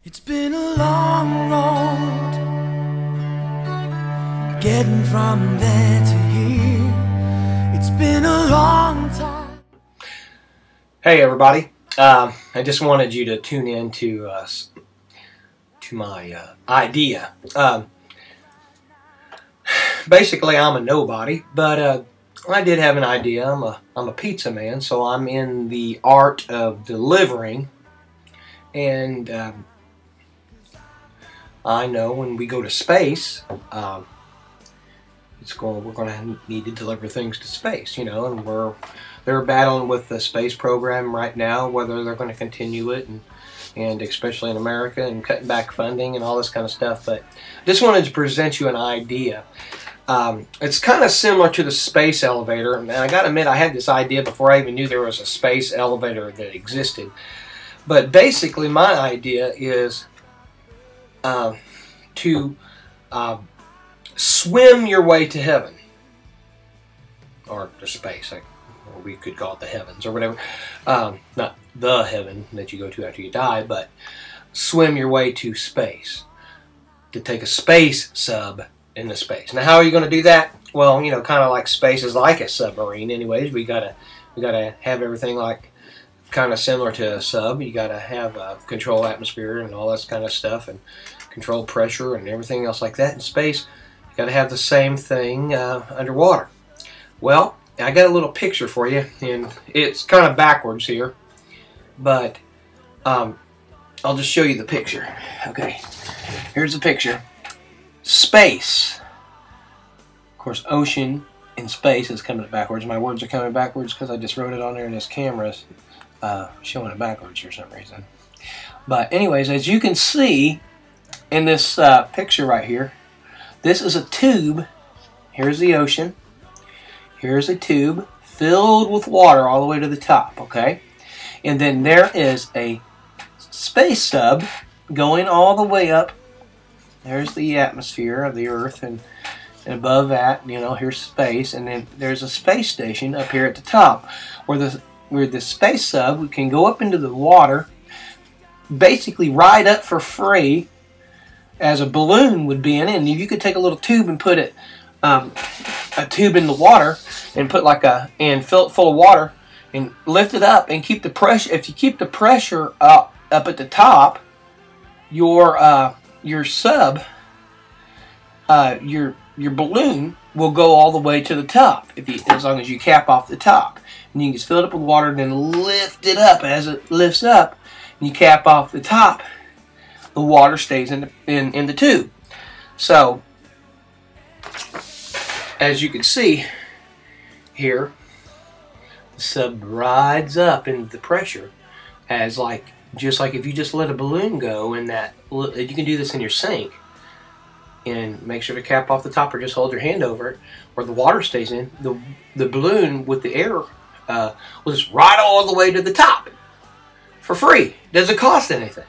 It's been a long road getting from there to here. It's been a long time. Hey everybody, I just wanted you to tune in to my idea. Basically, I'm a nobody, but I did have an idea. I'm a pizza man, so I'm in the art of delivering, and I know when we go to space, we're going to need to deliver things to space, you know, and they're battling with the space program right now, whether they're going to continue it, and especially in America, and cutting back funding and all this kind of stuff. But I just wanted to present you an idea. It's kind of similar to the space elevator, and I got to admit, I had this idea before I even knew there was a space elevator that existed. But basically, my idea is to swim your way to heaven, or to space, or we could call it the heavens or whatever. Not the heaven that you go to after you die, but swim your way to space, to take a space sub into space. Now, how are you going to do that? Well, you know, kind of like space is like a submarine. Anyways, we gotta have everything like kind of similar to a sub. You gotta have control atmosphere and all that kind of stuff, and control pressure and everything else like that. In space, you gotta have the same thing underwater. Well, I got a little picture for you, and it's kind of backwards here, but I'll just show you the picture. Okay, here's the picture. Space. Of course, ocean and space is coming backwards. My words are coming backwards because I just wrote it on there, and this camera's showing it backwards for some reason. But anyways, as you can see in this picture right here, this is a tube. Here's the ocean. Here's a tube filled with water all the way to the top, okay? And then there is a space sub going all the way up. There's the atmosphere of the Earth, and above that, you know, here's space, and then there's a space station up here at the top, where the space sub can go up into the water, basically ride up for free, as a balloon would be in it. And if you could take a little tube and put it, a tube in the water, and put like and fill it full of water, and lift it up and keep the pressure. If you keep the pressure up at the top, your sub, your balloon will go all the way to the top as long as you cap off the top. And you can just fill it up with water and then lift it up. As it lifts up and you cap off the top, the water stays in the tube. So, as you can see here, the sub rides up into the pressure as just like if you just let a balloon go in that. You can do this in your sink, and make sure to cap off the top, or just hold your hand over it where the water stays in. The balloon with the air will just ride all the way to the top for free. Doesn't cost anything.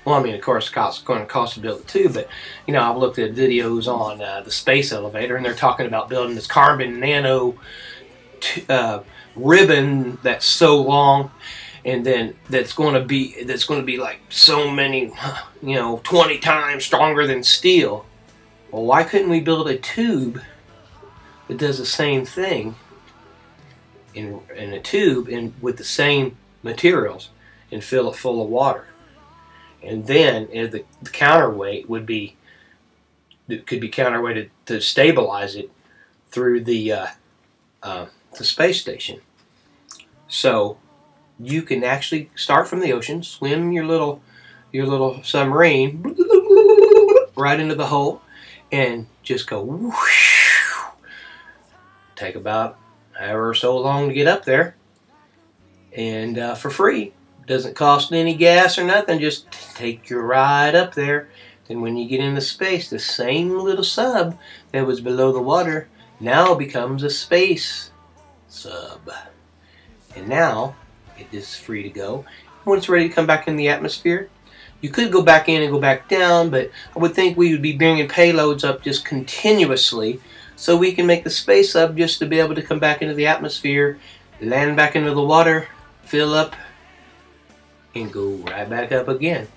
Well, I mean, of course, it's going to cost to build it too, but, you know, I've looked at videos on the space elevator, and they're talking about building this carbon nano ribbon that's so long, and then that's going to be like so many, you know, 20 times stronger than steel. Well, why couldn't we build a tube that does the same thing in a tube with the same materials, and fill it full of water? And then the counterweight could be counterweighted to stabilize it through the space station. So you can actually start from the ocean, swim your little submarine right into the hole, and just go whoosh. Take about however so long to get up there, and for free. Doesn't cost any gas or nothing. Just take your ride up there. Then when you get into space, the same little sub that was below the water now becomes a space sub. And now it is free to go. When it's ready to come back in the atmosphere, you could go back in and go back down, but I would think we would be bringing payloads up just continuously, so we can make the space sub just to be able to come back into the atmosphere, land back into the water, fill up, and go right back up again.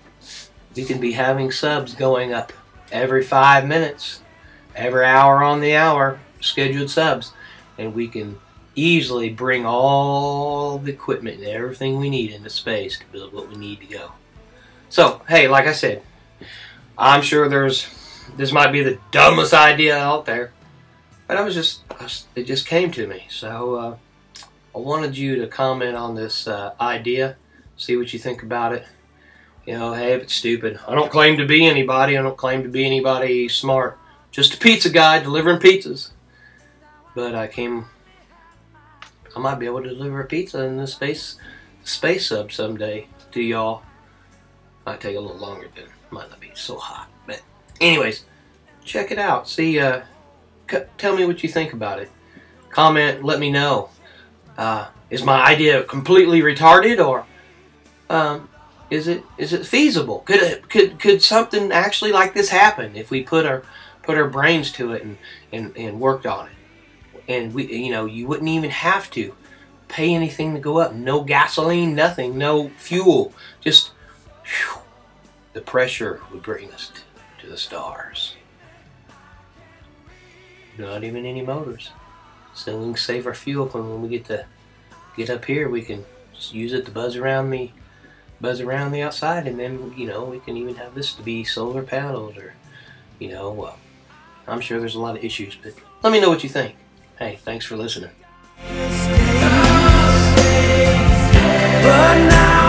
we can be having subs going up every 5 minutes, every hour on the hour, scheduled subs, and we can easily bring all the equipment and everything we need into space to build what we need to go. So, hey, like I said, I'm sure this might be the dumbest idea out there, but it just came to me. So I wanted you to comment on this idea, see what you think about it. You know, hey, if it's stupid. I don't claim to be anybody. I don't claim to be anybody smart. Just a pizza guy delivering pizzas. But I might be able to deliver a pizza in the space sub someday to y'all. Might take a little longer, but might not be so hot. But anyways, check it out. See, tell me what you think about it. Comment, let me know. Is my idea completely retarded, or is it feasible? Could something actually like this happen if we put our brains to it and worked on it? And you wouldn't even have to pay anything to go up. No gasoline, nothing, no fuel. Just whew, the pressure would bring us to the stars. Not even any motors. So we can save our fuel from when we get up here. We can just use it to buzz around the outside, and then we can even have this to be solar panels, or well, I'm sure there's a lot of issues, but let me know what you think. Hey, thanks for listening. But now